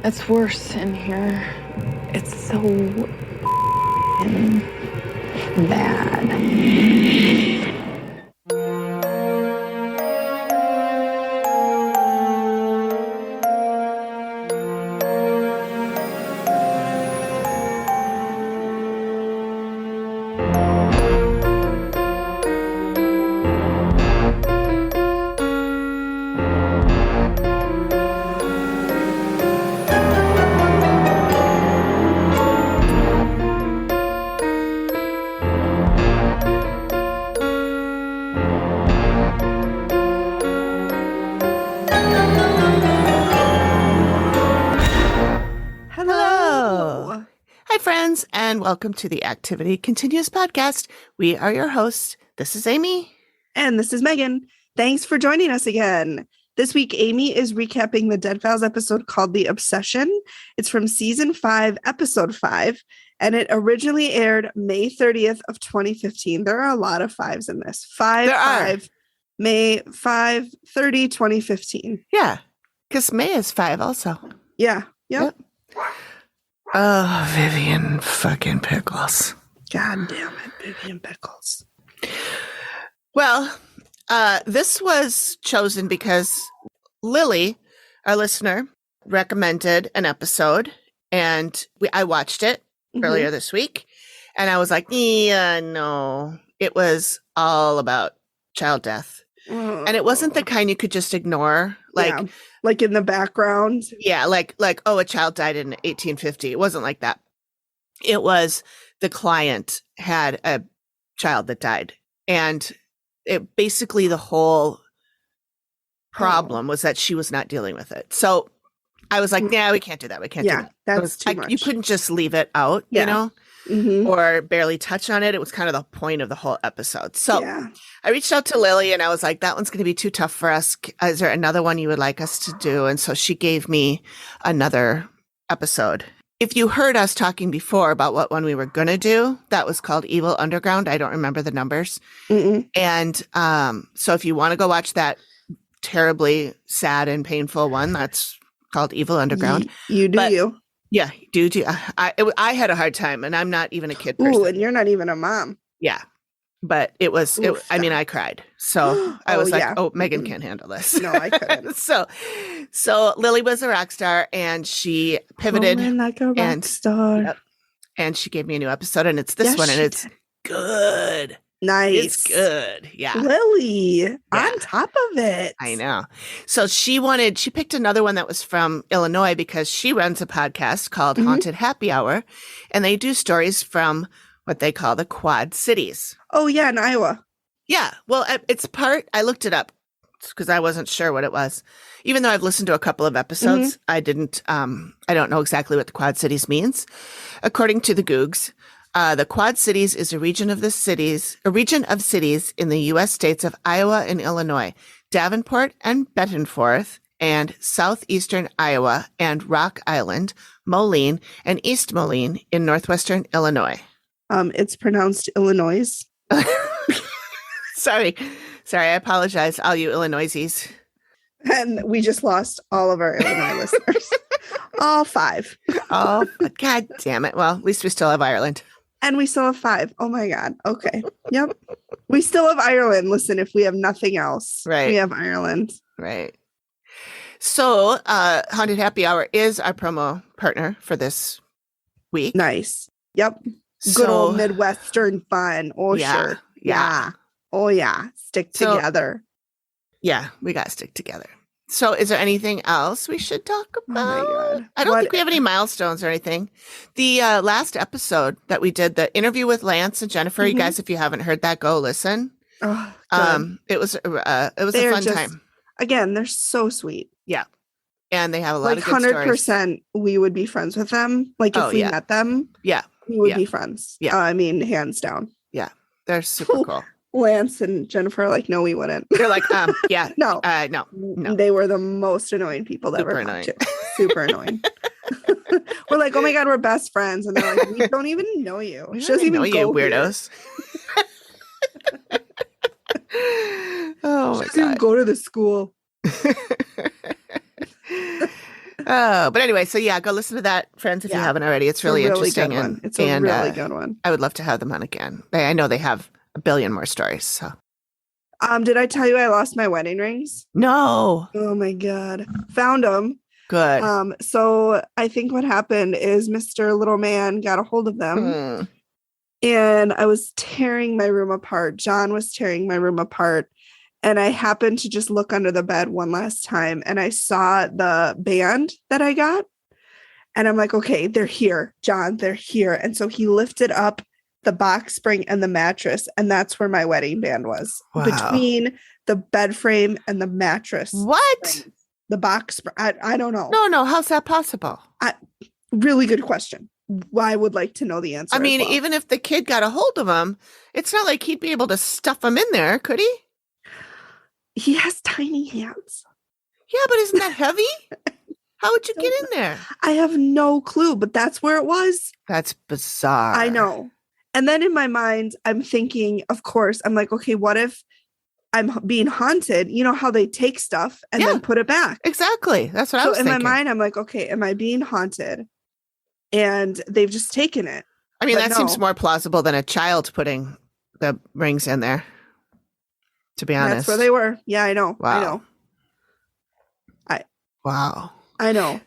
It's worse in here. It's so bad. And welcome to the Activity Continues podcast. We are your hosts. This is Amy. And this is Megan. Thanks for joining us again. This week, Amy is recapping the Dead Files episode called The Obsession. It's from season 5, episode 5, and it originally aired May 30th of 2015. There are a lot of fives in this. 5, May 5/30, 2015. Yeah, because May is 5 also. Yeah. Yep. Oh, Vivian fucking Pickles. God damn it, Vivian Pickles. Well, this was chosen because Lili, our listener, recommended an episode, and I watched it earlier this week, and I was like, yeah, no. It was all about child death. And it wasn't the kind you could just ignore. Like in the background. Yeah, like, oh, a child died in 1850. It wasn't like that. It was the client had a child that died. And it basically the whole problem was that she was not dealing with it. So I was like, nah, we can't do that. We can't do that. That's too much. You couldn't just leave it out, you know? Or barely touch on it. It was kind of the point of the whole episode. So I reached out to Lili and I was like, that one's going to be too tough for us. Is there another one you would like us to do? And so she gave me another episode. If you heard us talking before about what one we were going to do, that was called Evil Underground. I don't remember the numbers. And so if you want to go watch that terribly sad and painful one, that's called Evil Underground. You. Yeah, do. I had a hard time, and I'm not even a kid person. Ooh, and you're not even a mom. Yeah, but it was. I mean, I cried. So I was like, "Oh, Megan can't handle this." No, I couldn't. so Lili was a rock star, and she pivoted like a rock star. Yep, and she gave me a new episode, and it's this one, and it's good. Nice. It's good. Yeah. Lili, on top of it. I know. So she picked another one that was from Illinois because she runs a podcast called Haunted Happy Hour, and they do stories from what they call the Quad Cities. Oh, yeah, in Iowa. Yeah. Well, I looked it up because I wasn't sure what it was. Even though I've listened to a couple of episodes, I don't know exactly what the Quad Cities means. According to the Googs, the Quad Cities is a region of cities in the U.S. states of Iowa and Illinois, Davenport and Bettenforth, and southeastern Iowa and Rock Island, Moline, and East Moline in northwestern Illinois. It's pronounced Illinois. Sorry, I apologize, all you Illinoisies. And we just lost all of our Illinois listeners. All 5. Oh, God damn it. Well, at least we still have Ireland. And we still have 5. Oh my God. Okay. Yep. We still have Ireland. Listen, if we have nothing else, we have Ireland. Right. So Haunted Happy Hour is our promo partner for this week. Nice. Yep. Good old Midwestern fun. Oh, sure. Yeah. Oh, yeah. Stick together. Yeah, we got to stick together. So is there anything else we should talk about? Oh my God. I don't think we have any milestones or anything. The last episode that we did, the interview with Lance and Jennifer, you guys, if you haven't heard that, go listen. Oh, it was a fun time. Again, they're so sweet. Yeah. And they have a lot of good 100% stories. We would be friends with them. Like if we met them, we would be friends. Yeah. I mean, hands down. Yeah. They're super cool. Lance and Jennifer are like, no, we wouldn't. They're like, yeah. No. No. They were the most annoying people that were talked to. Super annoying. We're like, oh my God, we're best friends. And they're like, we don't even know you. We don't even know you, weirdos. Oh my God. Go to the school. Oh, but anyway, so yeah, go listen to that, friends, if you haven't already. It's really interesting. It's a really good one. I would love to have them on again. I know they have a billion more stories. So, did I tell you I lost my wedding rings? No. Oh my God. Found them. Good. So I think what happened is Mr. Little Man got a hold of them. And I was tearing my room apart. John was tearing my room apart. And I happened to just look under the bed one last time and I saw the band that I got. And I'm like, okay, they're here, John, they're here. And so he lifted up the box spring and the mattress. And that's where my wedding band was. Wow. Between the bed frame and the mattress. What? Springs. The box spring. I don't know. No. How's that possible? Really good question. I would like to know the answer. I mean, even if the kid got a hold of him, it's not like he'd be able to stuff them in there, could he? He has tiny hands. Yeah, but isn't that heavy? How would you get in there? I have no clue, but that's where it was. That's bizarre. I know. And then in my mind, I'm thinking, of course, I'm like, okay, what if I'm being haunted? You know how they take stuff and then put it back? Exactly. That's what I was thinking. So in my mind, I'm like, okay, am I being haunted? And they've just taken it. I mean, that seems more plausible than a child putting the rings in there, to be honest. That's where they were. Yeah, I know. Wow. I know. Wow. I know.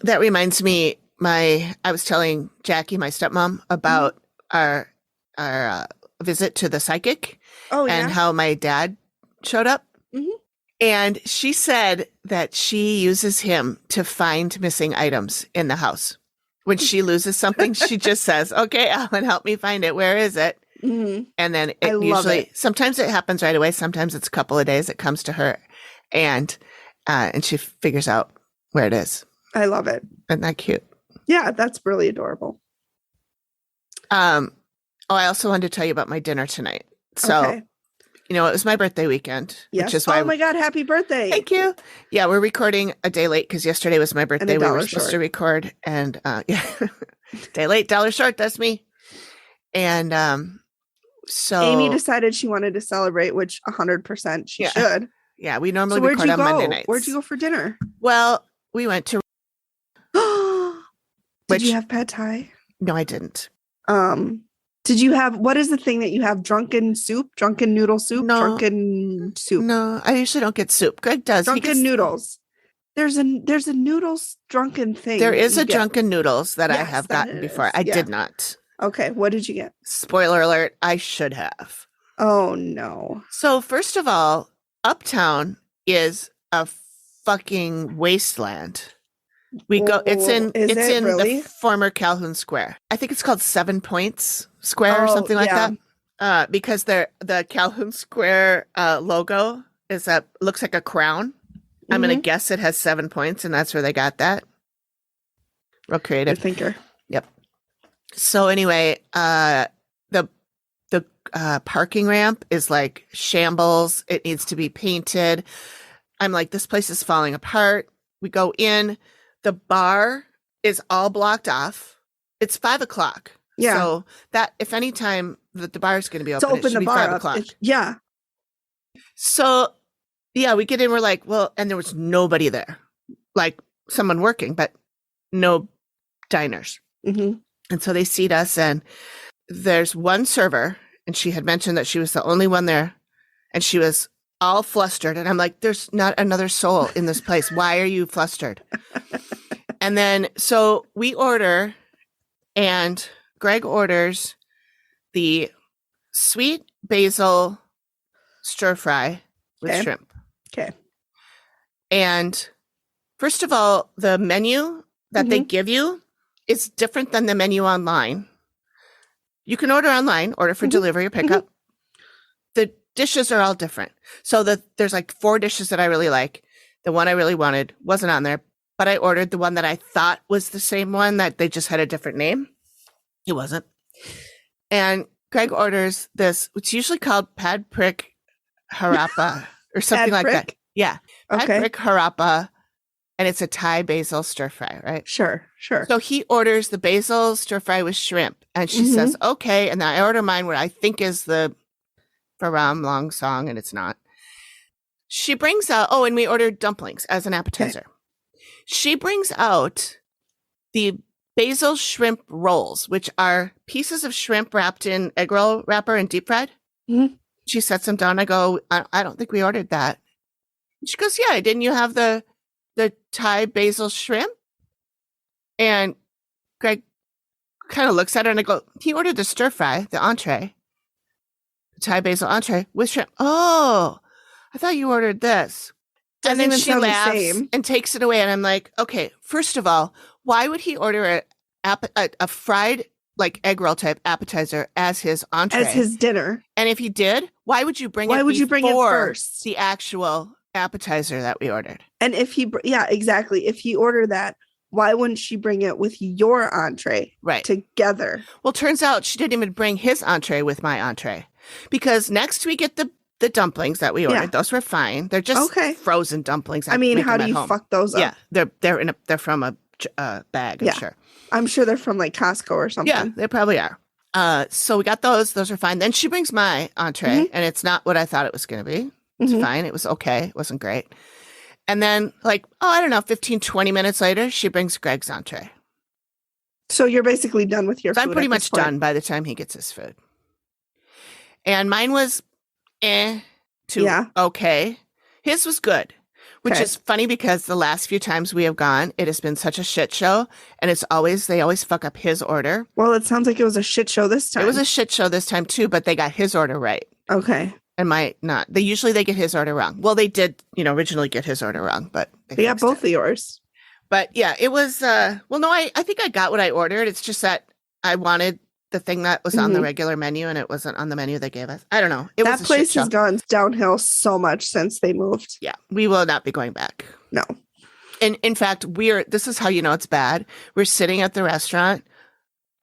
That reminds me, I was telling Jackie, my stepmom, about our visit to the psychic and how my dad showed up. Mm-hmm. And she said that she uses him to find missing items in the house. When she loses something, she just says, okay, Alan, help me find it. Where is it? Mm-hmm. And then it usually, sometimes it happens right away. Sometimes it's a couple of days. It comes to her and she figures out where it is. I love it. Isn't that cute? Yeah, that's really adorable. I also wanted to tell you about my dinner tonight. So, it was my birthday weekend. Yes. Which is why my God, happy birthday. Thank you. Yeah, we're recording a day late because yesterday was my birthday. We were supposed to record and day late, dollar short, that's me. And so Amy decided she wanted to celebrate, which 100% she should. Yeah, we normally record on Monday nights. Where'd you go for dinner? Well, we went to Did you have pad thai? No, I didn't. Did you have, what is the thing that you have? Drunken soup? Drunken noodle soup? No. Drunken soup? No, I usually don't get soup. Greg does. Drunken noodles. There's a noodles drunken thing. There is a drunken noodles that I have gotten before. I did not. Okay, what did you get? Spoiler alert, I should have. Oh, no. So first of all, Uptown is a fucking wasteland. We go. It's in the former Calhoun Square. I think it's called 7 Points Square or something like that. Because the Calhoun Square logo looks like a crown. Mm-hmm. I'm gonna guess it has 7 points, and that's where they got that. Real creative. Good thinker. Yep. So anyway, the parking ramp is like shambles. It needs to be painted. I'm like, this place is falling apart. We go in. The bar is all blocked off. It's 5:00. Yeah. So that if any time that the bar is going to be open, it should be 5:00. Yeah. So yeah, we get in. We're like, well, and there was nobody there, like someone working, but no diners. Mm-hmm. And so they seat us, and there's one server, and she had mentioned that she was the only one there, and she was all flustered. And I'm like, there's not another soul in this place. Why are you flustered? And then, so we order, and Greg orders the sweet basil stir fry with shrimp. Okay. And first of all, the menu that they give you is different than the menu online. You can order online, order for delivery or pickup. The dishes are all different. So there's like 4 dishes that I really like. The one I really wanted wasn't on there, but I ordered the one that I thought was the same one that they just had a different name. It wasn't. And Greg orders this, which is usually called pad prick harappa or something like that. Yeah. Pad prick harappa. And it's a Thai basil stir fry, right? Sure. So he orders the basil stir fry with shrimp. And she says, okay. And then I order mine, what I think is the Faram Long Song, and it's not. She brings out, and we ordered dumplings as an appetizer. She brings out the basil shrimp rolls, which are pieces of shrimp wrapped in egg roll wrapper and deep fried. Mm-hmm. She sets them down. I go, I don't think we ordered that. She goes, yeah, didn't you have the Thai basil shrimp? And Greg kind of looks at her and I go, he ordered the stir fry, the entree, the Thai basil entree with shrimp. Oh, I thought you ordered this. Doesn't and then even she sound the laughs same. and takes it away. And I'm like, okay, first of all, why would he order a fried like egg roll type appetizer as his entree? As his dinner. And if he did, why would you bring it first? The actual appetizer that we ordered? And if exactly. If he ordered that, why wouldn't she bring it with your entree together? Well, turns out she didn't even bring his entree with my entree, because next we get the dumplings that we ordered. Yeah. Those were fine. They're just frozen dumplings. I mean, how do you fuck those up? Yeah, they're from a bag. I'm sure. I'm sure they're from like Costco or something. Yeah, they probably are. So we got those. Those are fine. Then she brings my entree, and it's not what I thought it was going to be. It's fine. It was okay. It wasn't great. And then, like, I don't know, 15, 20 minutes later, she brings Greg's entree. So you're basically done with your food. I'm pretty much done by the time he gets his food. And mine was okay. His was good. Which is funny because the last few times we have gone, it has been such a shit show. And they always fuck up his order. Well, it sounds like it was a shit show this time. It was a shit show this time too, but they got his order right. Okay. And my not. They get his order wrong. Well, they did, originally get his order wrong, but they got both of yours. But yeah, it was, I think I got what I ordered. It's just that I wanted the thing that was on the regular menu and it wasn't on the menu they gave us. I don't know. That place has gone downhill so much since they moved. Yeah. We will not be going back. No. And in fact, this is how you know it's bad. We're sitting at the restaurant.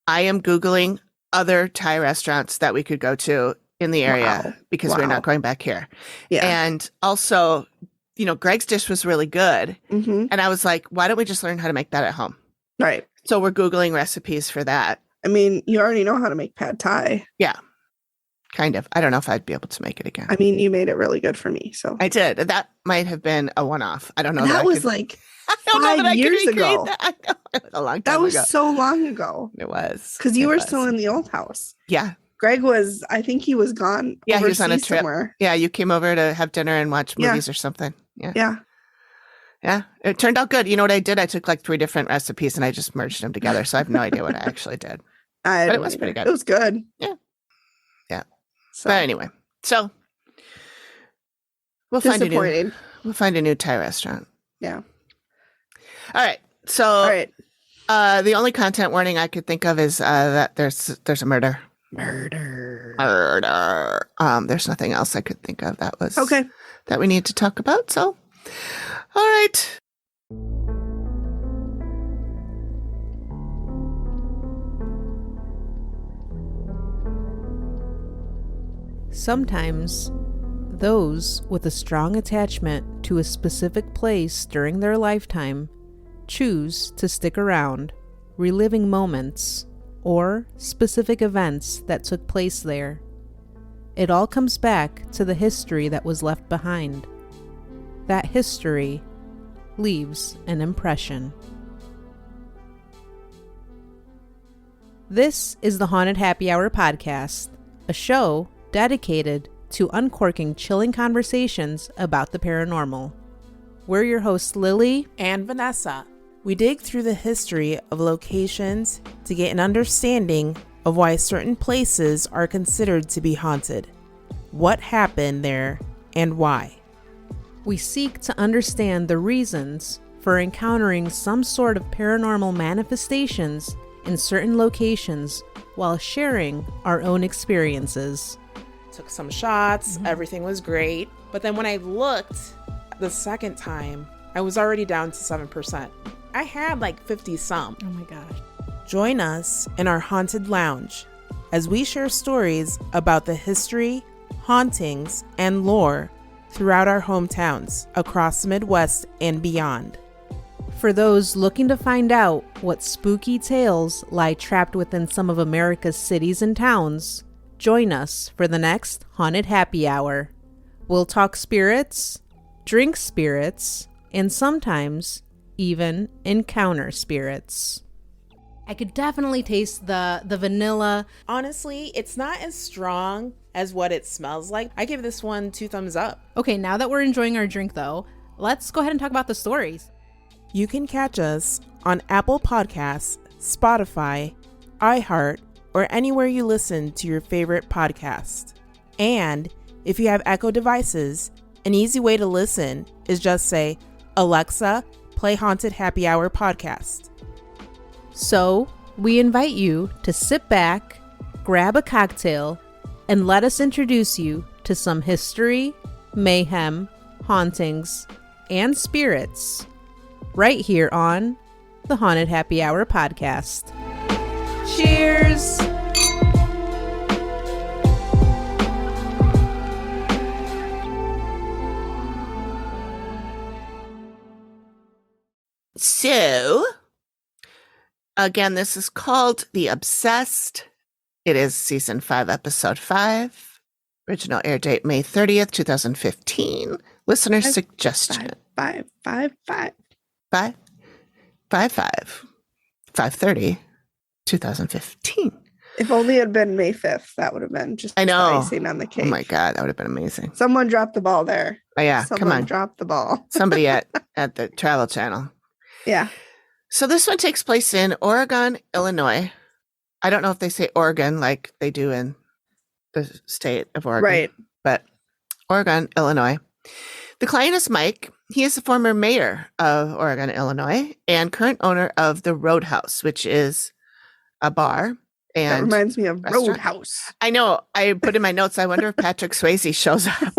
I am Googling other Thai restaurants that we could go to in the area because we're not going back here. Yeah. And also, Greg's dish was really good. Mm-hmm. And I was like, why don't we just learn how to make that at home? Right. So we're Googling recipes for that. I mean, you already know how to make pad thai. Yeah, kind of. I don't know if I'd be able to make it again. I mean, you made it really good for me. So I did. That might have been a one-off. I don't know. That was like 5 years ago. That. I know. It was a long time ago. That was so long ago. It was. Because you were still in the old house. Yeah. Greg was, I think he was gone. Yeah, he was on a trip. Somewhere. Yeah, you came over to have dinner and watch movies or something. Yeah. Yeah. Yeah, it turned out good. You know what I did? I took like 3 different recipes and I just merged them together. So I have no idea what I actually did. But it was pretty good. It was good. Yeah. Yeah. So. But anyway, so we'll find a new Thai restaurant. Yeah. All right. So the only content warning I could think of is that there's a murder. Murder. There's nothing else I could think of that was that we need to talk about. So all right. Sometimes, those with a strong attachment to a specific place during their lifetime choose to stick around, reliving moments or specific events that took place there. It all comes back to the history that was left behind. That history leaves an impression. This is the Haunted Happy Hour podcast, a show dedicated to uncorking chilling conversations about the paranormal. We're your hosts, Lili and Vanessa. We dig through the history of locations to get an understanding of why certain places are considered to be haunted, what happened there, and why. We seek to understand the reasons for encountering some sort of paranormal manifestations in certain locations while sharing our own experiences. Took some shots, everything was great. But then when I looked the second time, I was already down to 7%. I had like 50 some. Oh my gosh. Join us in our haunted lounge as we share stories about the history, hauntings, and lore throughout our hometowns across the Midwest and beyond. For those looking to find out what spooky tales lie trapped within some of America's cities and towns, join us for the next Haunted Happy Hour. We'll talk spirits, drink spirits, and sometimes even encounter spirits. I could definitely taste the vanilla. Honestly, it's not as strong as what it smells like. I give this one 2 thumbs up. Okay, now that we're enjoying our drink though, let's go ahead and talk about the stories. You can catch us on Apple Podcasts, Spotify, iHeart, or anywhere you listen to your favorite podcast. And if you have Echo devices, an easy way to listen is just say, Alexa, play Haunted Happy Hour podcast. So, we invite you to sit back, grab a cocktail, and let us introduce you to some history, mayhem, hauntings, and spirits right here on the Haunted Happy Hour podcast. Cheers! So, again, this is called The Obsessed. It is season 5, episode 5. Original air date May 30th, 2015. Listener suggestion. 5/30, 2015. If only it had been May 5th, that would have been just icing on the cake. Oh my God, that would have been amazing. Someone dropped the ball there. Oh yeah, come on. Dropped the ball. Somebody at the Travel Channel. Yeah. So this one takes place in Oregon, Illinois. I don't know if they say Oregon like they do in the state of Oregon. Right. But Oregon, Illinois. The client is Mike. He is the former mayor of Oregon, Illinois, and current owner of the Roadhouse, which is a bar. And that reminds me of restaurant. Roadhouse. I know. I put in my notes, I wonder if Patrick Swayze shows up.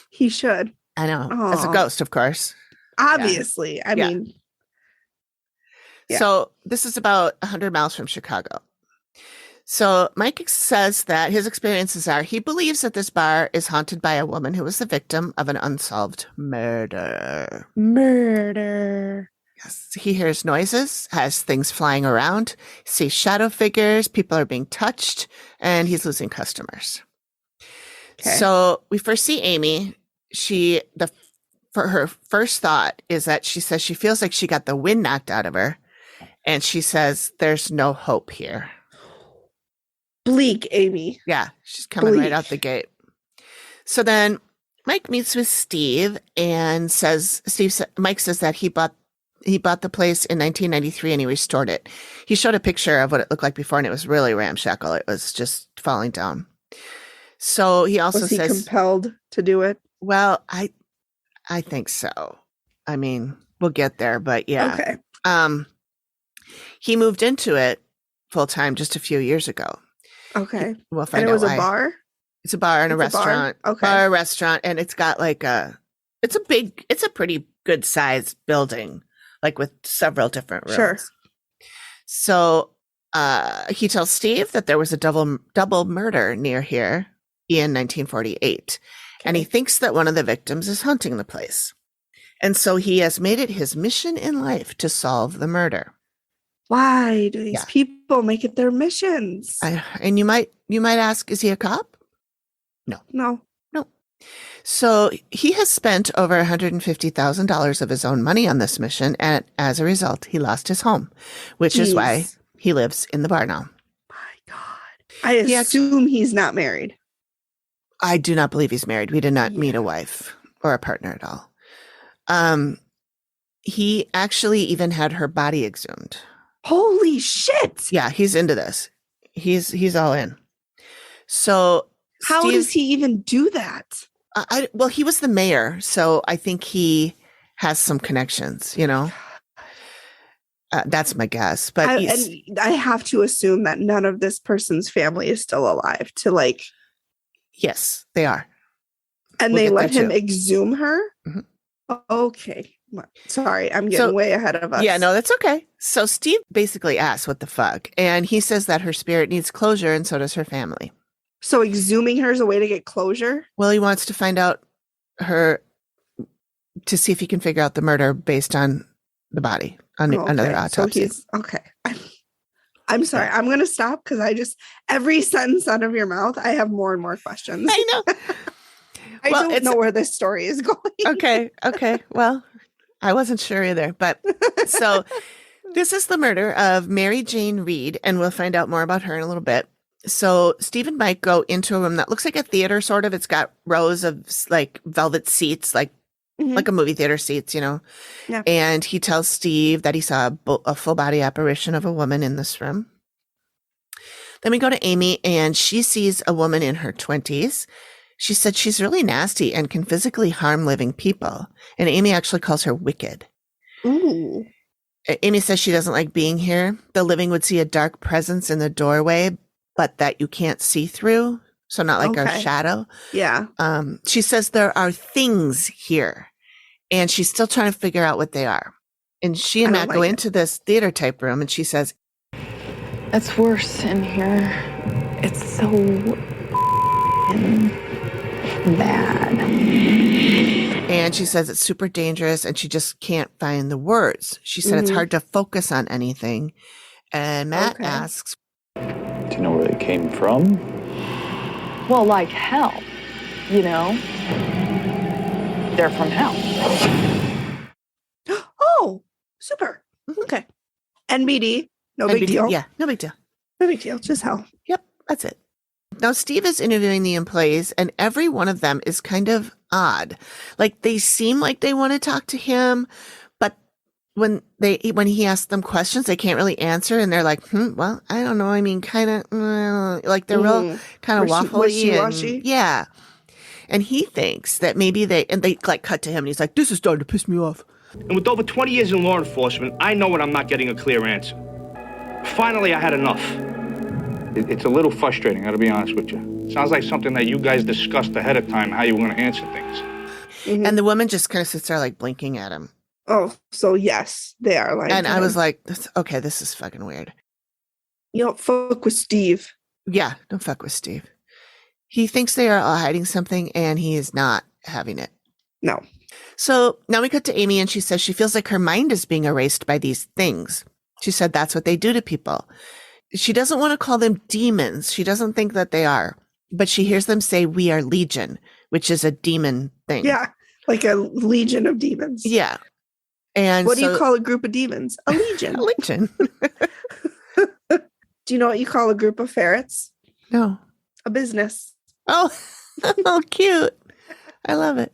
He should. I know. Aww. As a ghost, of course. Obviously. Yeah. I mean. Yeah. So this is about 100 miles from Chicago. So Mike says that his experiences are, he believes that this bar is haunted by a woman who was the victim of an unsolved murder. Yes. He hears noises, has things flying around, sees shadow figures, people are being touched, and he's losing customers. Okay. So we first see Amy. For her first thought is that she says she feels like she got the wind knocked out of her. And she says, there's no hope here. Bleak, Amy. Yeah, she's coming right out the gate. So then Mike meets with Steve and Mike says that he bought the place in 1993 and he restored it. He showed a picture of what it looked like before and it was really ramshackle. It was just falling down. So he also says, was he compelled to do it? Well, I think so. I mean, we'll get there, but yeah. Okay. He moved into it full time just a few years ago. Okay. We'll find out. And it was why. A bar? It's a bar and a restaurant. Okay. Bar, restaurant, and it's got it's a pretty good sized building, like with several different rooms. Sure. So he tells Steve that there was a double murder near here in 1948. And he thinks that one of the victims is haunting the place. And so he has made it his mission in life to solve the murder. Why do these people make it their missions? And you might ask, is he a cop? No. So he has spent over $150,000 of his own money on this mission. And as a result, he lost his home, which is why he lives in the bar now. My God. I assume he's not married. I do not believe he's married. We did not meet a wife or a partner at all. He actually even had her body exhumed. Holy shit. Yeah, he's into this. He's all in. So how does he even do that? Well, he was the mayor, so I think he has some connections, That's my guess. But I have to assume that none of this person's family is still alive to Yes, they are. And they let him exhume her? Mm-hmm. Okay. Sorry, I'm getting way ahead of us. Yeah, no, that's okay. So Steve basically asks, what the fuck? And he says that her spirit needs closure and so does her family. So exhuming her is a way to get closure? Well, he wants to find out to see if he can figure out the murder based on the body, another autopsy. So okay. I'm sorry. I'm going to stop because every sentence out of your mouth, I have more and more questions. I know. I don't know where this story is going. Okay. Well, I wasn't sure either. But so this is the murder of Mary Jane Reed, and we'll find out more about her in a little bit. So Steve and Mike go into a room that looks like a theater, sort of. It's got rows of like velvet seats, like a movie theater seats, you know. Yeah. And he tells Steve that he saw a full body apparition of a woman in this room. Then we go to Amy, and she sees a woman in her 20s. She said she's really nasty and can physically harm living people. And Amy actually calls her wicked. Ooh. Amy says she doesn't like being here. The living would see a dark presence in the doorway, but that you can't see through. So not like our shadow. Yeah. She says there are things here, and she's still trying to figure out what they are. And she and Matt go into this theater type room, and she says, It's worse in here. It's so bad. And she says it's super dangerous, and she just can't find the words. She said it's hard to focus on anything. And Matt asks, Do you know where they came from? Well, like hell, you know? They're from hell. Oh, super. Okay. NBD. No big deal. Yeah, no big deal. No big deal. Just hell. Yep, that's it. Now, Steve is interviewing the employees, and every one of them is kind of odd. Like, they seem like they want to talk to him, but when he asks them questions, they can't really answer, and they're like, well, I don't know. I mean, kind of, like, they're real kind of waffly. Wishy-washy. Yeah. And he thinks that maybe they like cut to him, and he's like, this is starting to piss me off. And with over 20 years in law enforcement, I know when I'm not getting a clear answer. Finally, I had enough. It's a little frustrating, I gotta be honest with you. Sounds like something that you guys discussed ahead of time, how you were gonna answer things. And the woman just kind of sits there like blinking at him. Oh, so yes, they are lying. And I was like, okay, this is fucking weird. You don't fuck with Steve. Yeah, don't fuck with Steve. He thinks they are all hiding something, and he is not having it. No. So now we cut to Amy, and she says she feels like her mind is being erased by these things. She said that's what they do to people. She doesn't want to call them demons. She doesn't think that they are. But she hears them say, we are legion, which is a demon thing. Yeah, like a legion of demons. Yeah. And what do you call a group of demons? A legion. A legion. Do you know what you call a group of ferrets? No. A business. Oh, oh, cute. I love it.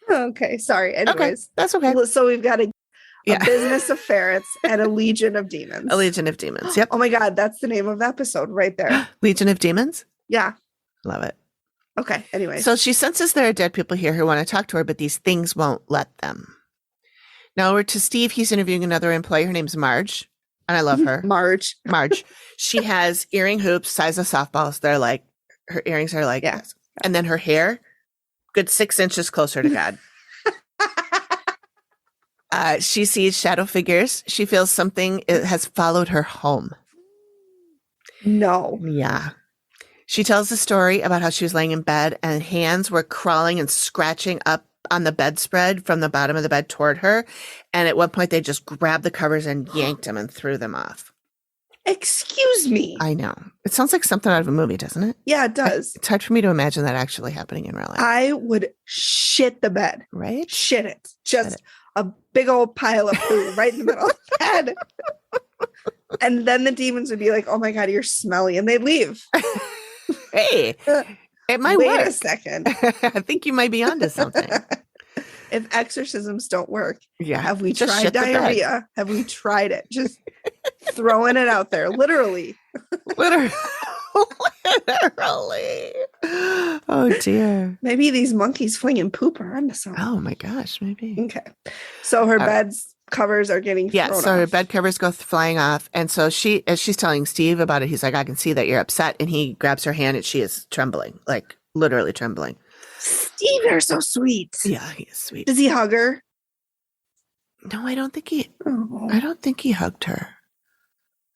Okay, sorry. Anyways. Okay, that's okay. So we've got a business of ferrets and a legion of demons. A legion of demons, yep. Oh my God, that's the name of the episode right there. Legion of Demons? Yeah. Love it. Okay, anyway. So she senses there are dead people here who want to talk to her, but these things won't let them. Now we're to Steve. He's interviewing another employee. Her name's Marge, and I love her. Marge. She has earring hoops, size of softballs. They're like, her earrings are like this. And then her hair, good 6 inches closer to God. She sees shadow figures. She feels something has followed her home. No. Yeah. She tells the story about how she was laying in bed and hands were crawling and scratching up on the bedspread from the bottom of the bed toward her. And at one point, they just grabbed the covers and yanked them and threw them off. Excuse me. I know. It sounds like something out of a movie, doesn't it? Yeah, it does. It's hard for me to imagine that actually happening in real life. I would shit the bed. Right? Shit it. Just a big old pile of food right in the middle of the bed. And then the demons would be like, oh my God, you're smelly. And they'd leave. Hey, it might Wait work. a second. I think you might be onto something. If exorcisms don't work, Yeah. have we Just tried shit the bed. diarrhea? Have we tried it? Just throwing it out there, literally. Literally. Oh, dear. Maybe these monkeys flinging poop are onto something. Oh, my gosh, maybe. Okay. So her bed's covers are getting Yeah, thrown so her off. bed covers go flying off. And so as she's telling Steve about it, he's like, I can see that you're upset. And he grabs her hand and she is trembling, like literally trembling. Steve, you're so sweet. Yeah, he is sweet. Does he hug her? No, I don't think he hugged her.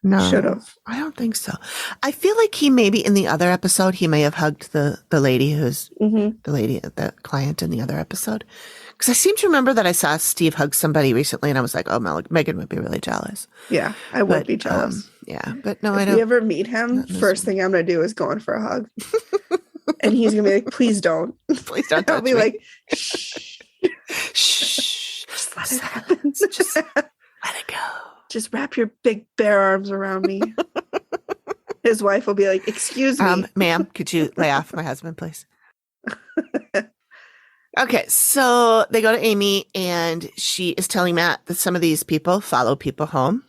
No. Should have. I don't think so. I feel like he maybe in the other episode, he may have hugged the lady who's the client in the other episode. Because I seem to remember that I saw Steve hug somebody recently and I was like, oh, Megan would be really jealous. Yeah, I would be jealous. Yeah, but no, if I don't. If you ever meet him, first thing I'm going to do is go in for a hug. And he's going to be like, please don't. Please don't touch I'll be me. like, shh. Shh. Just let it go. Just wrap your big bare arms around me. His wife will be like, excuse me. Ma'am, could you lay off my husband, please? Okay, so they go to Amy, and she is telling Matt that some of these people follow people home.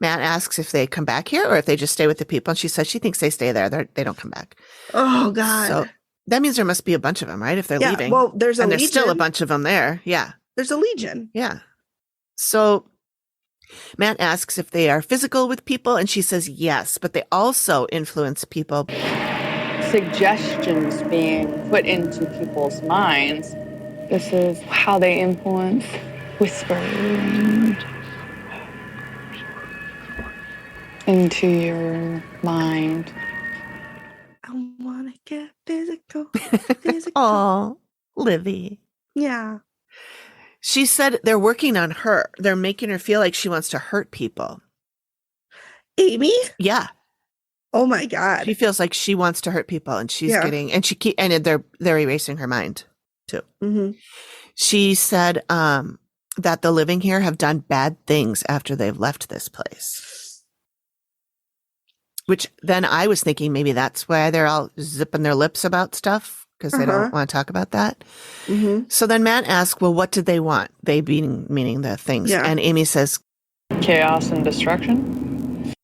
Matt asks if they come back here or if they just stay with the people. And she says she thinks they stay there. They don't come back. Oh, God. So that means there must be a bunch of them, right? If they're leaving. Well, there's a legion. There's still a bunch of them there. Yeah. There's a legion. Yeah. So Matt asks if they are physical with people, and she says yes, but they also influence people. Suggestions being put into people's minds. This is how they influence, whisper into your mind. I want to get physical. Oh, Livy. Yeah. She said they're working on her. They're making her feel like she wants to hurt people. Amy? Yeah. Oh my God. She feels like she wants to hurt people, and she's getting, and they're erasing her mind too. Mm-hmm. She said that the living here have done bad things after they've left this place. Which then I was thinking maybe that's why they're all zipping their lips about stuff, because they don't want to talk about that. Mm-hmm. So then Matt asked, well, what did they want? They being meaning the things. Yeah. And Amy says, chaos and destruction.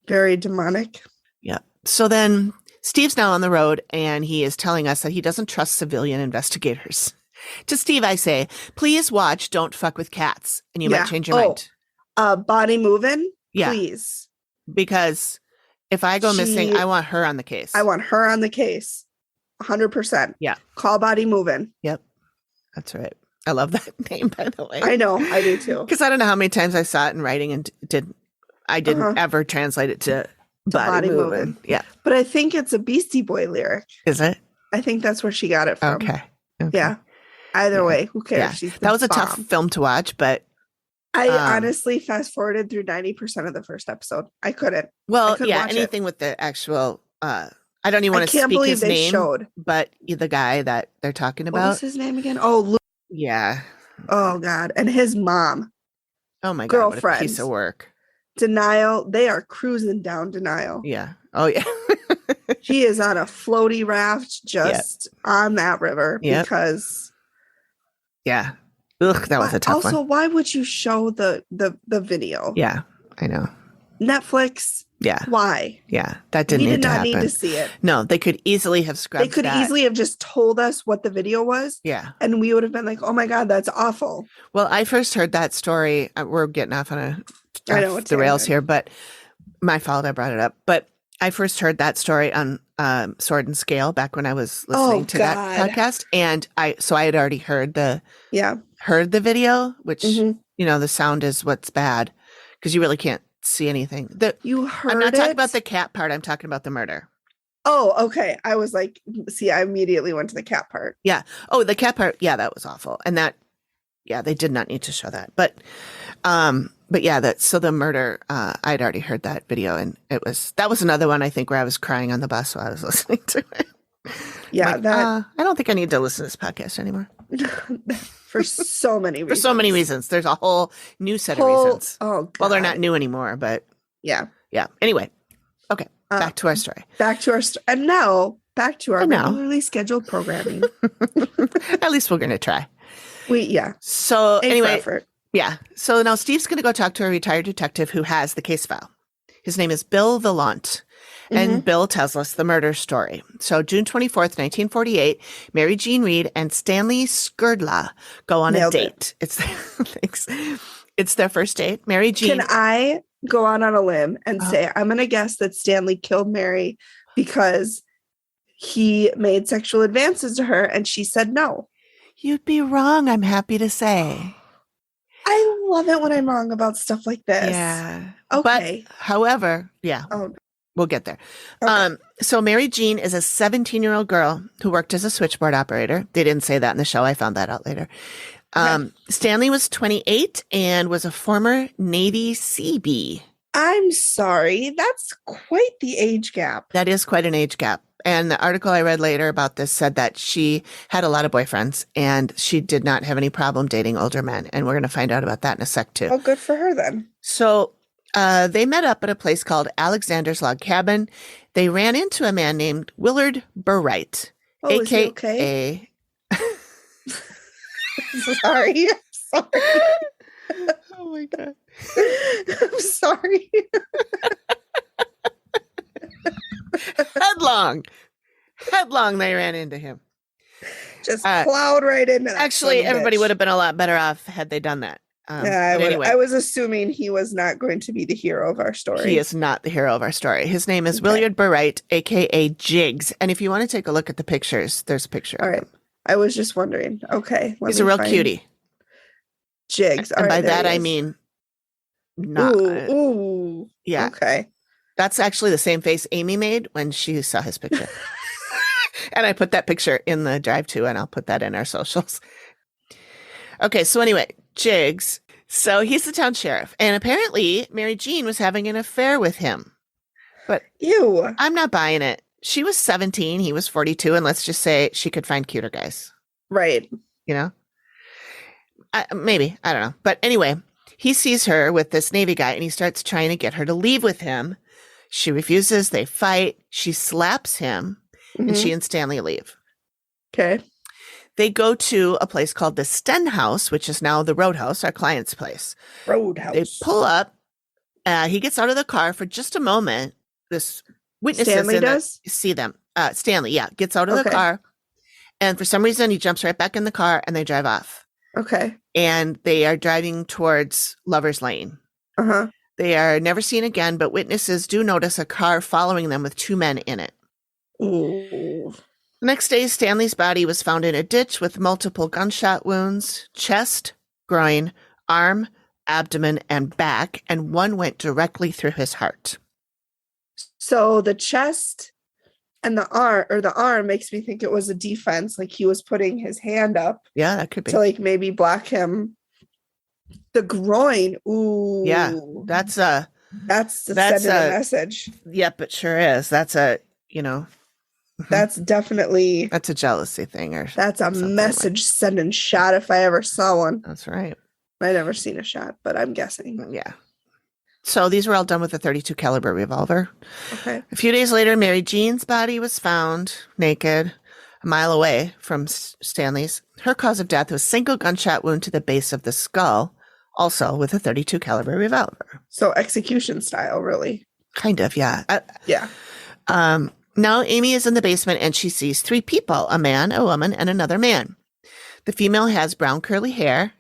Very demonic. Yeah. So then Steve's now on the road, and he is telling us that he doesn't trust civilian investigators. To Steve, I say, please watch Don't Fuck with Cats, and you might change your mind. Body moving? Yeah. Please. Because if I go missing, I want her on the case. I want her on the case. 100%. Yeah. Call Body Moving. Yep. That's right. I love that name, by the way. I know. I do too. Because I don't know how many times I saw it in writing and didn't ever translate it to body moving. Yeah. But I think it's a Beastie Boy lyric. Is it? I think that's where she got it from. Okay. Yeah. Either way, who cares? Yeah. That was a tough film to watch, but I honestly fast forwarded through 90% of the first episode. I couldn't. Well, anything with the actual I don't even want to speak his name. But the guy that they're talking about. What was his name again? Oh, Luke. Yeah. Oh God. And his mom. Oh my girlfriend. God. What a piece of work. Denial. They are cruising down Denial. Yeah. Oh yeah. He is on a floaty raft just on that river because. Yeah. Ugh, that was a tough one. Also, why would you show the video? Yeah, I know. Netflix. Yeah. Why? Yeah, that didn't need to happen. We did not need to see it. No, they could easily have scrubbed They could easily have just told us what the video was. Yeah. And we would have been like, oh my God, that's awful. Well, I first heard that story. We're getting off on the rails here, but my fault, I brought it up. But I first heard that story on Sword and Scale back when I was listening to that podcast. And I had already heard the video, which, the sound is what's bad because you really can't see anything. I'm not talking about the cat part. I'm talking about the murder. Oh, okay. I was like, see, I immediately went to the cat part. Yeah. Oh, the cat part. Yeah, that was awful. And they did not need to show that. But so the murder, I'd already heard that video, and that was another one I think where I was crying on the bus while I was listening to it. Yeah, I don't think I need to listen to this podcast anymore. For so many reasons. For so many reasons. There's a whole new set of reasons. Oh, God. Well, they're not new anymore, but yeah. Anyway, okay, back to our story. And now back to our regularly scheduled programming. At least we're gonna try. So anyway. Yeah. So now Steve's going to go talk to a retired detective who has the case file. His name is Bill Villant. And Bill tells us the murder story. So June 24th, 1948, Mary Jean Reed and Stanley Skrdla go on a date. It's their first date. Mary Jean. Can I go on a limb and say, I'm going to guess that Stanley killed Mary because he made sexual advances to her and she said no. You'd be wrong, I'm happy to say. I love it when I'm wrong about stuff like this. Yeah. Okay. But, however, we'll get there. Okay. So Mary Jean is a 17-year-old girl who worked as a switchboard operator. They didn't say that in the show. I found that out later. Stanley was 28 and was a former Navy Seabee. I'm sorry. That's quite the age gap. That is quite an age gap. And the article I read later about this said that she had a lot of boyfriends and she did not have any problem dating older men. And we're going to find out about that in a sec too. Oh, good for her then. So they met up at a place called Alexander's Log Cabin. They ran into a man named Willard Burright, Oh, aka. is he okay? Sorry. Oh my God. I'm sorry. Headlong, they ran into him. Just plowed right into that. Actually, everybody would have been a lot better off had they done that. Anyway. I was assuming he was not going to be the hero of our story. He is not the hero of our story. His name is Willard Burright, aka Jiggs. And if you want to take a look at the pictures, there's a picture. All right. I was just wondering. Okay. He's a real cutie. Jiggs. And by that, I mean, not. Ooh. Yeah. Okay. That's actually the same face Amy made when she saw his picture. And I put that picture in the drive too, and I'll put that in our socials. Okay. So anyway, Jiggs. So he's the town sheriff. And apparently Mary Jean was having an affair with him. But ew, I'm not buying it. She was 17. He was 42. And let's just say she could find cuter guys. Right. You know? Maybe. I don't know. But anyway, he sees her with this Navy guy and he starts trying to get her to leave with him. She refuses. They fight. She slaps him and she and Stanley leave. Okay. They go to a place called the Stenhouse, which is now the Roadhouse, our client's place. Roadhouse. They pull up. He gets out of the car for just a moment. This witnesses Stanley does? See them. Stanley, gets out of the car. And for some reason, he jumps right back in the car and they drive off. Okay. And they are driving towards Lover's Lane. Uh-huh. They are never seen again, but witnesses do notice a car following them with two men in it. Ooh. The next day, Stanley's body was found in a ditch with multiple gunshot wounds, chest, groin, arm, abdomen, and back, and one went directly through his heart. So the chest and the arm makes me think it was a defense, like he was putting his hand up. Yeah, that could be. To like maybe block him. The groin, ooh. Yeah, that's sending a message. Yep, it sure is. That's a, that's definitely. That's a jealousy thing. That's a message sending shot if I ever saw one. That's right. I've never seen a shot, but I'm guessing. Yeah. So these were all done with a .32 caliber revolver. Okay. A few days later, Mary Jean's body was found naked a mile away from Stanley's. Her cause of death was single gunshot wound to the base of the skull, also with a .32 caliber revolver. So execution style, really. Kind of, yeah. Yeah. Now Amy is in the basement and she sees three people, a man, a woman, and another man. The female has brown curly hair.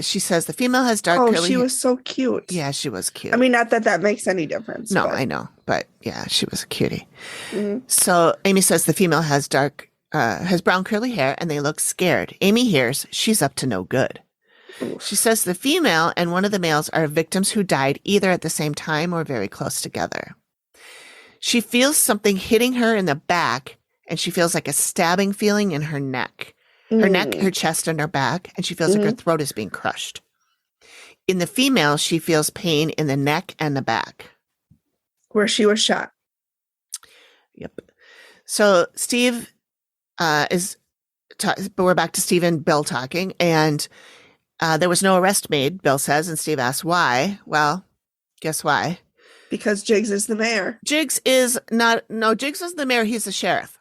She says the female has dark curly hair. Oh, she was so cute. Yeah, she was cute. I mean, not that makes any difference. No, but I know. But yeah, she was a cutie. Mm-hmm. So Amy says the female has brown curly hair and they look scared. Amy hears she's up to no good. Oof. She says the female and one of the males are victims who died either at the same time or very close together. She feels something hitting her in the back and she feels like a stabbing feeling in her neck. Her neck, her chest, and her back, and she feels like her throat is being crushed. In the female, she feels pain in the neck and the back. Where she was shot. Yep. So Steve we're back to Steve and Bill talking, and there was no arrest made, Bill says, and Steve asks why. Well, guess why? Because Jiggs is the mayor. Jiggs is the mayor, he's the sheriff.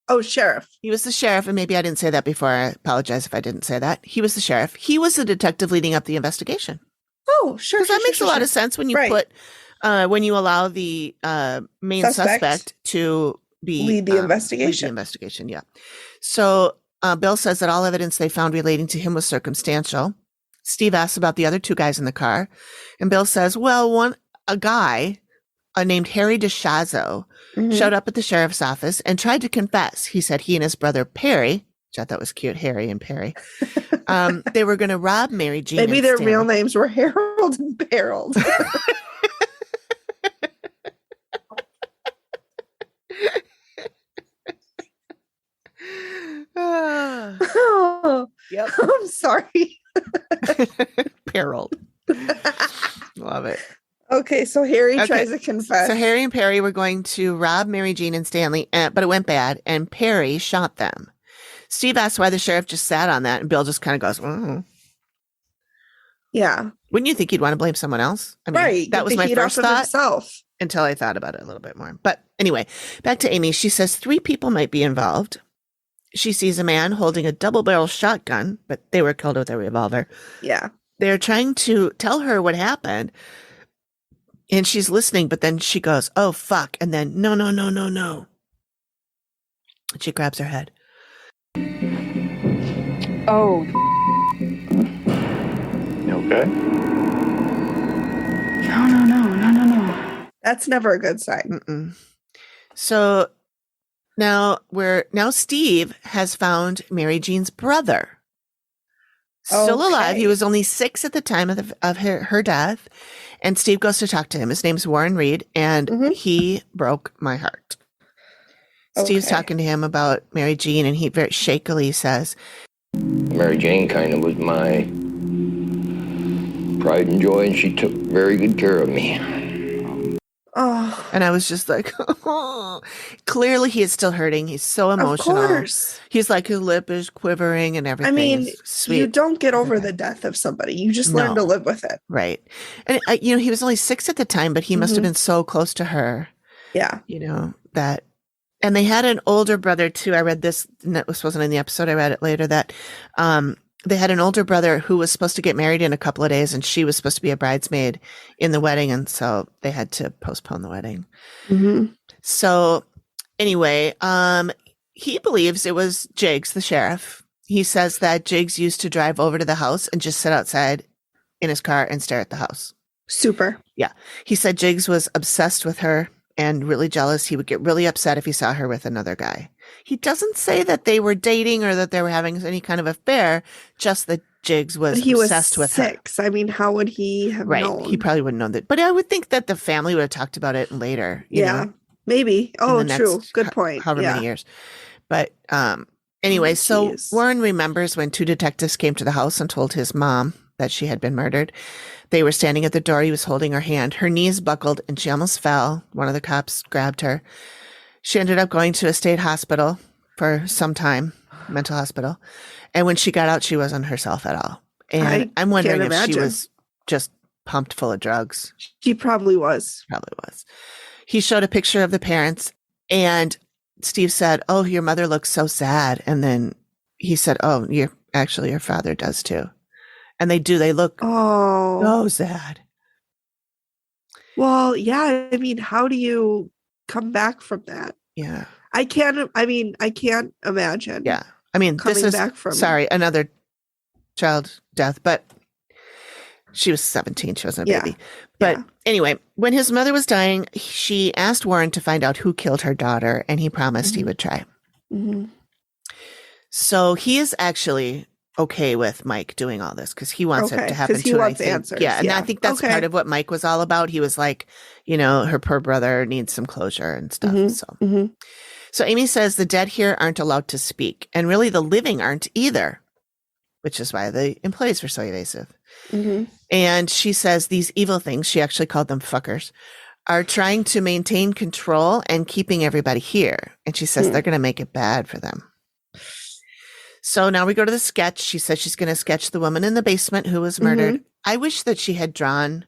Oh, sheriff. He was the sheriff, and maybe I didn't say that before. I apologize if I didn't say that. He was the sheriff. He was the detective leading up the investigation. Oh, sure. Because that makes a lot of sense when you when you allow the main suspect to lead the investigation. Lead the investigation, yeah. So Bill says that all evidence they found relating to him was circumstantial. Steve asks about the other two guys in the car, and Bill says, well, a guy named Harry DeShazo showed up at the sheriff's office and tried to confess. He said he and his brother Perry, which I thought was cute, Harry and Perry, they were going to rob Mary Jean. Maybe their real names were Harold and Harold. Oh, yep. I'm sorry. Harold. Love it. Okay, so Harry tries to confess. So Harry and Perry were going to rob Mary Jean and Stanley, but it went bad, and Perry shot them. Steve asked why the sheriff just sat on that, and Bill just kind of goes, Yeah. Wouldn't you think he'd want to blame someone else? I mean, right. That was my first thought himself. until I thought about it a little bit more. But anyway, back to Amy. She says 3 people might be involved. She sees a man holding a double-barrel shotgun, but they were killed with a revolver. Yeah. They're trying to tell her what happened, and she's listening, but then she goes, oh, fuck, and then, no. She grabs her head. Oh. You okay? No. That's never a good sign. Mm-mm. So now Steve has found Mary Jean's brother. Still alive. He was only 6 at the time of her death. And Steve goes to talk to him. His name's Warren Reed, and he broke my heart. Steve's talking to him about Mary Jean, and he very shakily says, Mary Jane kind of was my pride and joy, and she took very good care of me. Oh. And I was just like, oh. Clearly he is still hurting. He's so emotional. Of course. He's like, his lip is quivering and everything. I mean, sweet. You don't get over the death of somebody. You just learn to live with it. Right. And, he was only 6 at the time, but he must have been so close to her. Yeah. That. And they had an older brother too. I read this, and this wasn't in the episode. I read it later that, they had an older brother who was supposed to get married in a couple of days, and she was supposed to be a bridesmaid in the wedding. And so they had to postpone the wedding. Mm-hmm. So anyway, he believes it was Jiggs, the sheriff. He says that Jiggs used to drive over to the house and just sit outside in his car and stare at the house. Super. Yeah. He said Jiggs was obsessed with her and really jealous. He would get really upset if he saw her with another guy. He doesn't say that they were dating or that they were having any kind of affair, just that Jiggs was obsessed with her. I mean, how would he have known? He probably wouldn't know that. But I would think that the family would have talked about it later. You know, maybe. Oh, true. Good point. However many years. But anyway, so Warren remembers when 2 detectives came to the house and told his mom that she had been murdered. They were standing at the door. He was holding her hand. Her knees buckled and she almost fell. One of the cops grabbed her. She ended up going to a state hospital for some time, mental hospital. And when she got out, she wasn't herself at all. And I'm wondering if she was just pumped full of drugs. She probably was. He showed a picture of the parents, and Steve said, oh, your mother looks so sad. And then he said, oh, your father does too. And they look so sad. Well, yeah. I mean, how do you come back from that? Yeah. I can't imagine. Yeah. I mean, this is, another child death, but she was 17. She wasn't a baby. But anyway, when his mother was dying, she asked Warren to find out who killed her daughter, and he promised he would try. Mm-hmm. So he is actually okay with Mike doing all this because he wants it to happen too. He wants answers. Yeah, and I think that's part of what Mike was all about. He was like, her poor brother needs some closure and stuff. So Amy says the dead here aren't allowed to speak, and really the living aren't either, which is why the employees were so evasive. And she says these evil things, she actually called them fuckers, are trying to maintain control and keeping everybody here. And she says they're going to make it bad for them. So now we go to the sketch. She says she's going to sketch the woman in the basement who was murdered. I wish that she had drawn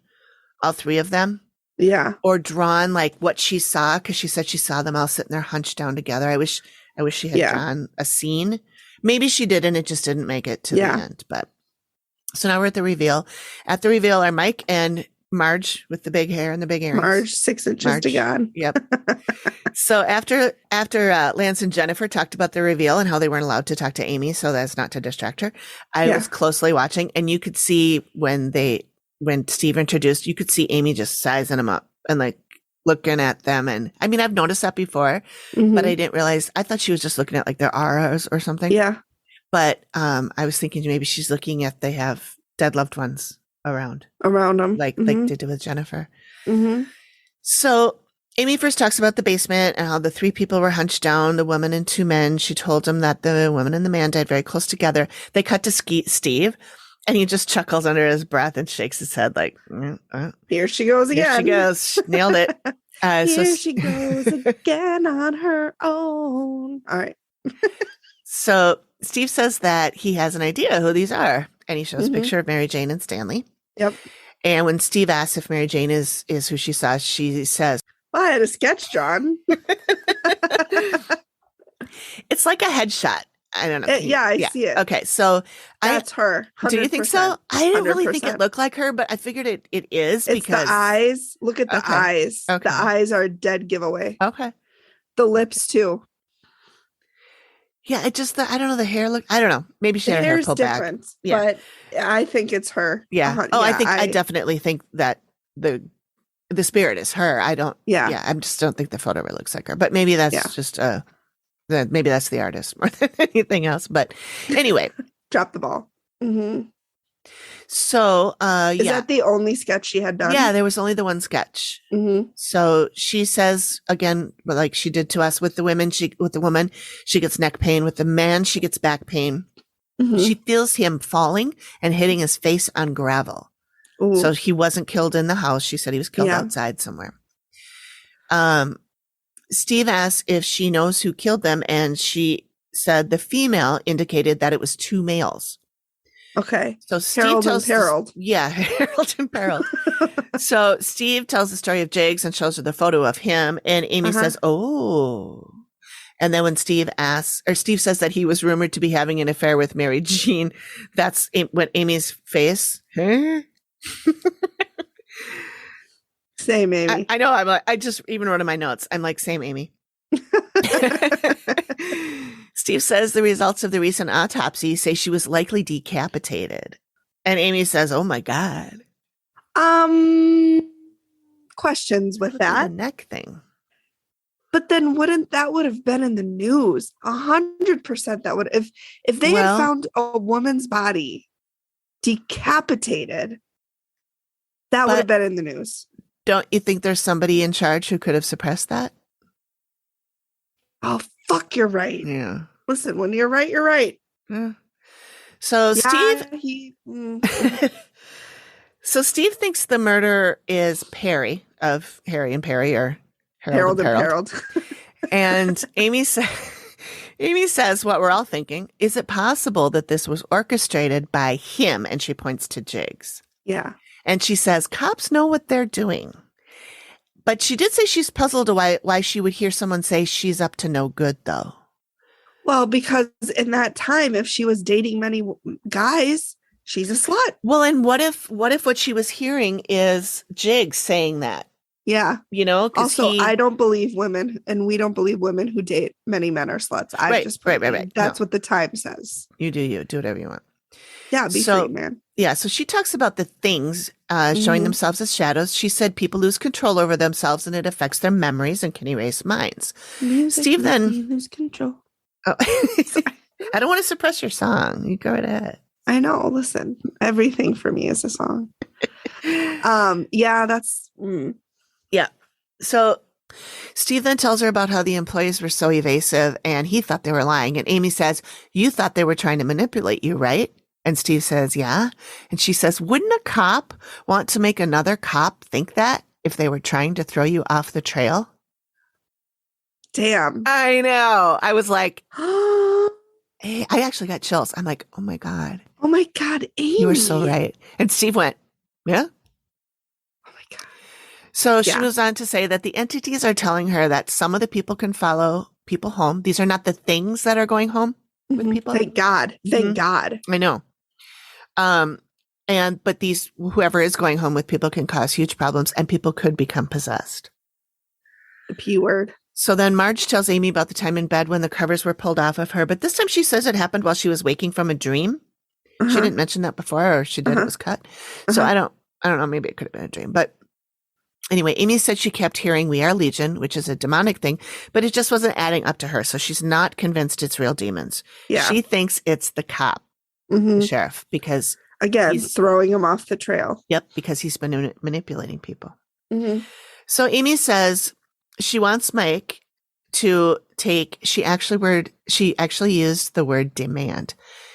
all 3 of them. Yeah. Or drawn like what she saw, because she said she saw them all sitting there hunched down together. I wish she had drawn a scene. Maybe she did, and it just didn't make it to the end. But so now we're at the reveal. At the reveal are Mike and Marge with the big hair and the big earrings. Marge, 6 inches to God. Yep. So after Lance and Jennifer talked about the reveal and how they weren't allowed to talk to Amy, so that's not to distract her, I was closely watching, and you could see when Steve introduced, you could see Amy just sizing them up and like looking at them. And I mean, I've noticed that before, but I didn't realize, I thought she was just looking at like their auras or something. Yeah. But I was thinking maybe she's looking at, they have dead loved ones around them, like they did with Jennifer. So Amy first talks about the basement and how the 3 people were hunched down, the woman and 2 men. She told him that the woman and the man died very close together. They cut to Steve, And he just chuckles under his breath and shakes his head like, here she goes again. Here she goes. Nailed it. Here she goes again on her own. All right. So Steve says that he has an idea who these are. And he shows a picture of Mary Jane and Stanley. Yep. And when Steve asks if Mary Jane is who she saw, she says, well, I had a sketch drawn. It's like a headshot. I don't know. I see it. Okay, so that's her. 100%. Do you think so? I didn't really 100%. think it looked like her, but I figured it is it's because the eyes. Look at the eyes. Okay. The eyes are a dead giveaway. Okay. The lips too. Yeah, it just I don't know, the hair look. I don't know. Maybe she the had her hair hair's pulled different, back. Yeah. But I think it's her. Yeah. I definitely think that the spirit is her. I don't. Yeah. I just don't think the photo really looks like her. But maybe that's just maybe that's the artist more than anything else. But anyway, drop the ball. Mm-hmm. So, is that the only sketch she had done? Yeah, there was only the one sketch. Mm-hmm. So she says again, like she did to us with the women, with the woman, she gets neck pain. With the man, she gets back pain. Mm-hmm. She feels him falling and hitting his face on gravel. Ooh. So he wasn't killed in the house. She said he was killed outside somewhere. Steve asks if she knows who killed them, and she said the female indicated that it was two males. Okay. So Steve Harold tells and Harold. Harold and Harold. So Steve tells the story of Jiggs and shows her the photo of him, and Amy says, "Oh." And then when Steve says that he was rumored to be having an affair with Mary Jean, that's what Amy's face. Huh? Same Amy. I know. I'm like, I just even wrote in my notes. I'm like, same Amy. Steve says the results of the recent autopsy say she was likely decapitated. And Amy says, oh my God. Questions with that. The neck thing. But then would have been in the news? 100% that would, if they had found a woman's body decapitated, that would have been in the news. Don't you think there's somebody in charge who could have suppressed that? Oh, fuck, you're right. Yeah. Listen, when you're right, you're right. Yeah. So Steve, so Steve thinks the murder is Perry of Harry and Perry, or Harold and Harold. And Amy says what we're all thinking. Is it possible that this was orchestrated by him? And she points to Jiggs. Yeah. And she says, cops know what they're doing. But she did say she's puzzled why she would hear someone say she's up to no good, though. Well, because in that time, if she was dating many guys, she's a slut. Well, and what if what she was hearing is Jiggs saying that? Yeah. You know? Also, I don't believe women, and we don't believe women who date many men are sluts. Right. That's what the time says. You do whatever you want. Yeah, be free, man. Yeah, so she talks about the things showing themselves as shadows. She said people lose control over themselves and it affects their memories and can erase minds. Steve then lose control. Oh, I don't want to suppress your song. You go right ahead. I know. Listen, everything for me is a song. Yeah. So Steve then tells her about how the employees were so evasive and he thought they were lying. And Amy says, you thought they were trying to manipulate you, right? And Steve says, yeah. And she says, wouldn't a cop want to make another cop think that if they were trying to throw you off the trail? Damn. I know. I was like, hey, I actually got chills. I'm like, oh my God. Oh my God, Amy. You were so right. And Steve went, yeah. Oh my God. So she moves on to say that the entities are telling her that some of the people can follow people home. These are not the things that are going home with people. Thank God. Thank God. I know. But whoever is going home with people can cause huge problems and people could become possessed. The P word. So then Marge tells Amy about the time in bed when the covers were pulled off of her. But this time she says it happened while she was waking from a dream. She didn't mention that before, or she did. It was cut. So I don't know. Maybe it could have been a dream. But anyway, Amy said she kept hearing "We Are Legion," which is a demonic thing, but it just wasn't adding up to her. So she's not convinced it's real demons. Yeah. She thinks it's the cop, the sheriff, because again, throwing him off the trail. Yep. Because he's been manipulating people. So Amy says she wants Mike to take, she actually used the word demand.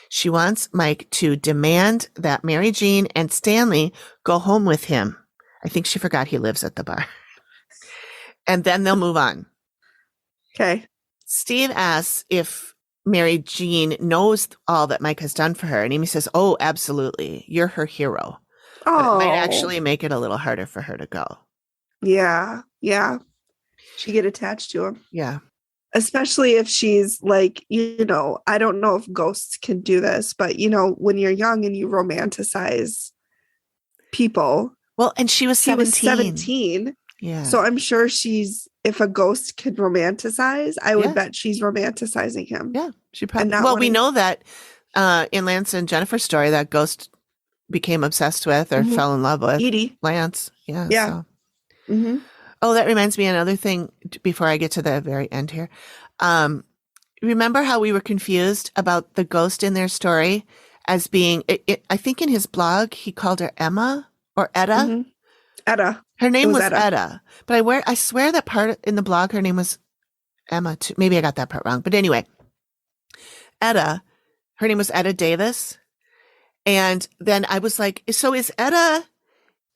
She wants Mike to demand that Mary Jane and Stanley go home with him. I think she forgot he lives at the bar. And then they'll move on. Okay. Steve asks if Mary Jane knows all that Mike has done for her. And Amy says, oh, absolutely. You're her hero. But it might actually make it a little harder for her to go. Yeah. Yeah. She get attached to him. Yeah. Especially if she's like, I don't know if ghosts can do this, but when you're young and you romanticize people. Well, and she was 17. Yeah. So I'm sure if a ghost could romanticize, I would bet she's romanticizing him. Yeah. She probably, we know that in Lance and Jennifer's story, that ghost became obsessed with or fell in love with Edie. Lance. Yeah. Yeah. So. Mm-hmm. Oh, that reminds me of another thing before I get to the very end here. Remember how we were confused about the ghost in their story as being, I think in his blog, he called her Emma or Etta. Mm-hmm. Etta. Her name was Etta. But I swear that part in the blog, her name was Emma too. Maybe I got that part wrong. But anyway, Etta, her name was Etta Davis. And then I was like, so is Etta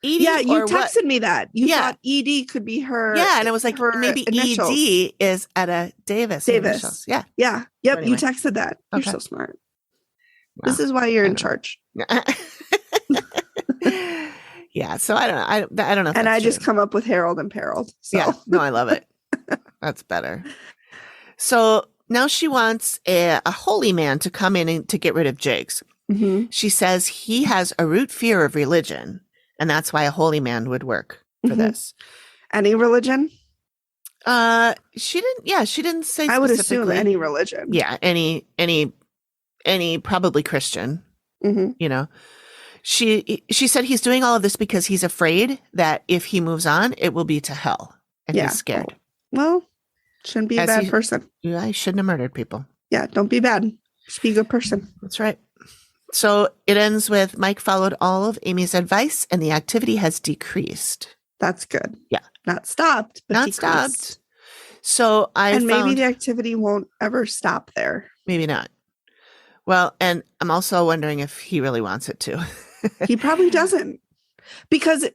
Edie? Yeah, you texted me that. You thought Edie could be her. Yeah, and I was like, maybe initials. Ed is Etta Davis. Initials. Yeah. Yeah. Yep. Anyway. You texted that. You're so smart. Well, this is why you're in charge. Yeah. So I don't know. I don't know. And I just come up with Harold and Harold. So. Yeah. No, I love it. That's better. So now she wants a holy man to come in and to get rid of Jiggs. Mm-hmm. She says he has a root fear of religion. And that's why a holy man would work for this. Any religion? She didn't say I would assume any religion. Yeah, any probably Christian. Mm-hmm. She said he's doing all of this because he's afraid that if he moves on, it will be to hell. And he's scared. Well, shouldn't be a bad person. Yeah, he shouldn't have murdered people. Yeah, don't be bad. Just be a good person. That's right. So it ends with Mike followed all of Amy's advice and the activity has decreased. That's good. Yeah. Not stopped, but decreased. Stopped. So maybe the activity won't ever stop there. Maybe not. Well, and I'm also wondering if he really wants it to. He probably doesn't. Because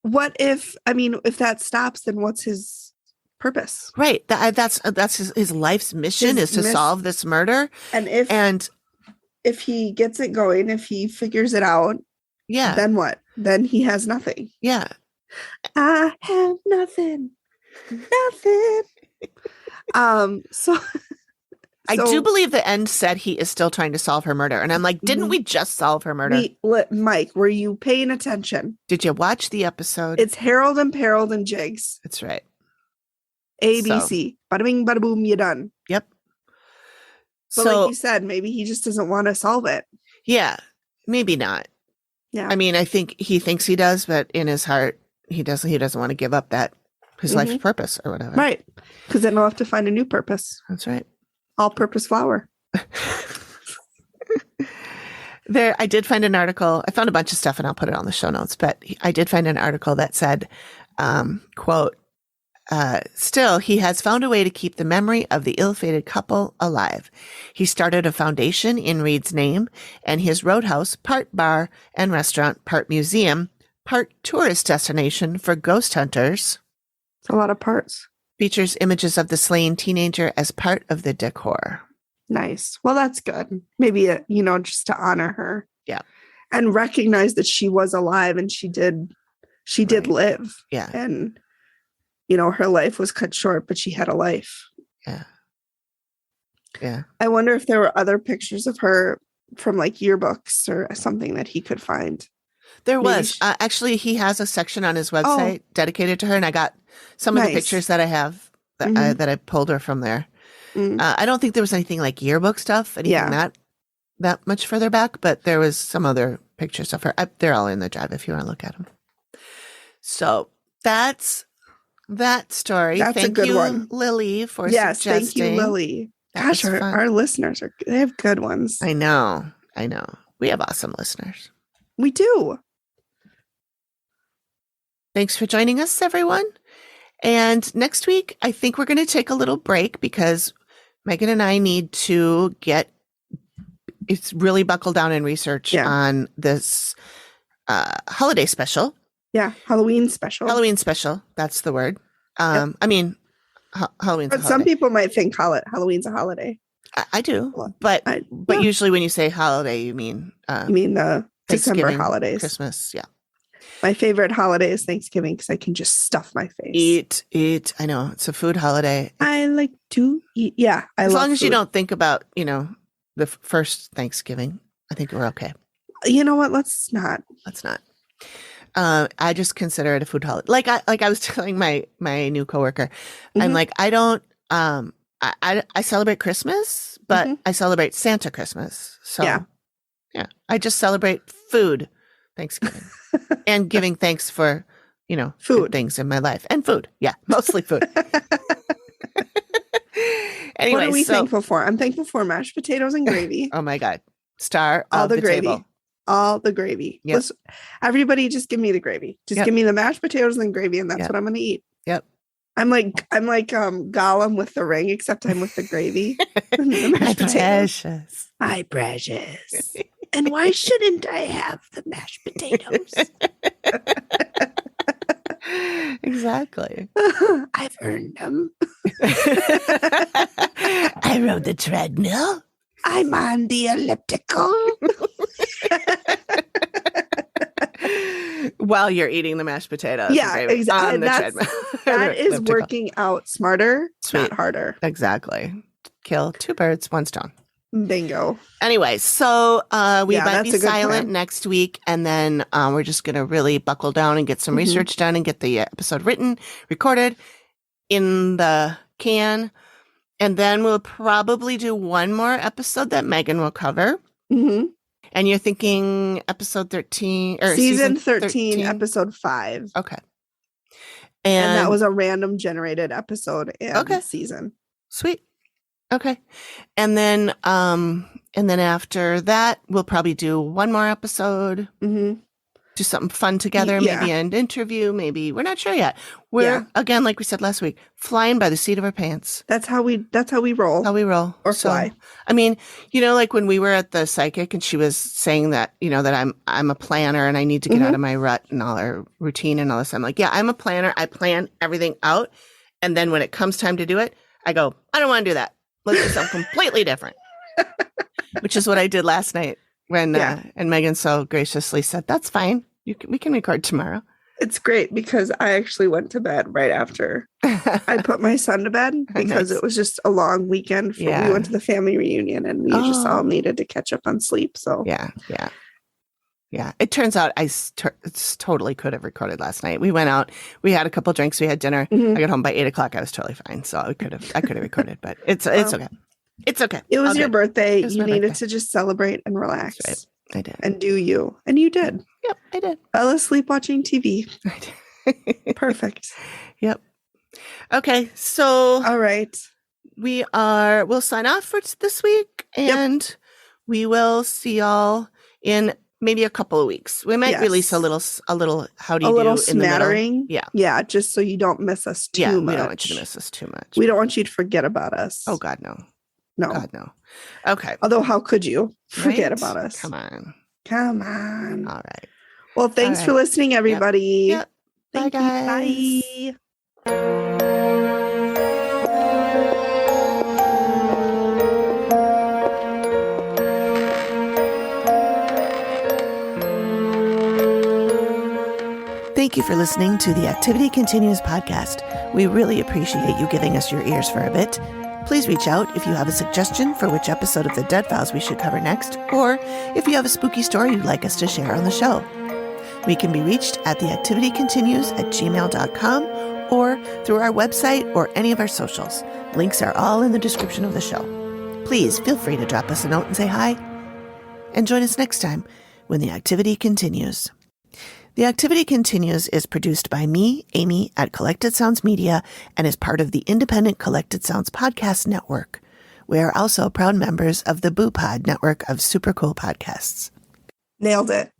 if that stops, then what's his purpose? Right. That's his life's mission is to solve this murder. And if he gets it going, if he figures it out, then what? Then he has nothing. Yeah. I have nothing. Nothing. So I do believe the end said he is still trying to solve her murder. And I'm like, didn't we just solve her murder? Mike, were you paying attention? Did you watch the episode? It's Harold and Harold and Jiggs. That's right. ABC. Bada bing, bada boom, you done. Yep. But like you said, maybe he just doesn't want to solve it. Yeah, maybe not. Yeah. I mean, I think he thinks he does, but in his heart, he doesn't want to give up his life's purpose or whatever. Right. Because then he'll have to find a new purpose. That's right. All-purpose flour. I did find an article. I found a bunch of stuff and I'll put it on the show notes, but I did find an article that said, quote, still, he has found a way to keep the memory of the ill-fated couple alive. He started a foundation in Reed's name, and his roadhouse, part bar and restaurant, part museum, part tourist destination for ghost hunters. It's a lot of parts. Features images of the slain teenager as part of the decor. Nice. Well, that's good. Maybe, just to honor her. Yeah. And recognize that she was alive and she did live. Yeah. And her life was cut short, but she had a life. Yeah. Yeah. I wonder if there were other pictures of her from like yearbooks or something that he could find. There was. Actually, he has a section on his website dedicated to her, and I got some of the pictures that I have that I pulled her from there. I don't think there was anything like yearbook stuff, anything that much further back, but there was some other pictures of her. They're all in the drive if you want to look at them. So that's that story. That's thank a good you, one. Lili, for suggesting. Thank you, Lili. Gosh, our listeners they have good ones. I know. We have awesome listeners. We do. Thanks for joining us, everyone. And next week, I think we're going to take a little break because Megan and I need to get it's really buckled down in research on this holiday special. Yeah, Halloween special. Halloween special. That's the word. I mean, Halloween's a holiday. Some people might think Halloween's a holiday. I do, but usually when you say holiday, you mean the December holidays, Christmas. Yeah. My favorite holiday is Thanksgiving because I can just stuff my face. Eat. I know it's a food holiday. I like to eat. Yeah, as long as you don't think about the first Thanksgiving, I think we're okay. You know what? Let's not. I just consider it a food holiday. Like I was telling my new coworker, I'm like, I don't. I celebrate Christmas, but I celebrate Santa Christmas. So yeah, I just celebrate food Thanksgiving and giving thanks for food things in my life and food. Yeah, mostly food. Anyway, what are we thankful for? I'm thankful for mashed potatoes and gravy. Oh my God, star all of the gravy. Table. All the gravy. Yep. Everybody just give me the gravy. Just give me the mashed potatoes and gravy, and that's what I'm going to eat. Yep. I'm like Gollum with the ring, except I'm with the gravy. My precious. My precious. And why shouldn't I have the mashed potatoes? Exactly. I've earned them. I rode the treadmill. I'm on the elliptical. While you're eating the mashed potatoes. Yeah, exactly. That is working out smarter, not harder. Exactly. Kill two birds, one stone. Bingo. Anyway, so we might be silent next week, and then we're just going to really buckle down and get some research done and get the episode written, recorded, in the can. And then we'll probably do one more episode that Megan will cover. Mm-hmm. And you're thinking episode 13 or season 13, episode 5. Okay. And that was a random generated episode and season. Sweet. Okay. And then after that, we'll probably do one more epised. Mm-hmm. Do something fun together, maybe an interview, maybe we're not sure yet. We're again, like we said last week, flying by the seat of our pants. That's how we roll. How we roll. Or fly. I mean, like when we were at the psychic and she was saying that, that I'm a planner and I need to get out of my rut and all our routine and all this. I'm like, yeah, I'm a planner. I plan everything out. And then when it comes time to do it, I go, I don't want to do that. Let's do something completely different. Which is what I did last night. When and Megan so graciously said, "That's fine. We can record tomorrow." It's great because I actually went to bed right after I put my son to bed because it was just a long weekend. We went to the family reunion and we just all needed to catch up on sleep. So yeah. It turns out I totally could have recorded last night. We went out. We had a couple drinks. We had dinner. I got home by 8:00. I was totally fine. So I could have recorded, but it's okay. It's okay. It was your birthday. You needed to just celebrate and relax. That's right. I did. And do you. And you did. Yep, I did. Fell asleep watching TV. I did. Perfect. Yep. Okay. So. All right. We'll sign off for this week and we will see y'all in maybe a couple of weeks. We might release a little how do you do little smattering. Yeah. Yeah. Just so you don't miss us too much. We don't want you to miss us too much. We don't want you to forget about us. Oh God, no. No. God, no. Okay. Although, how could you forget about us? Come on. All right. Well, thanks for listening, everybody. Yep. Bye, guys. Bye. Thank you for listening to the Activity Continues podcast. We really appreciate you giving us your ears for a bit. Please reach out if you have a suggestion for which episode of The Dead Files we should cover next, or if you have a spooky story you'd like us to share on the show. We can be reached at theactivitycontinues@gmail.com or through our website or any of our socials. Links are all in the description of the show. Please feel free to drop us a note and say hi. And join us next time when The Activity Continues. The Activity Continues is produced by me, Amy, at Collected Sounds Media and is part of the independent Collected Sounds Podcast Network. We are also proud members of the Boo Pod network of super cool podcasts. Nailed it.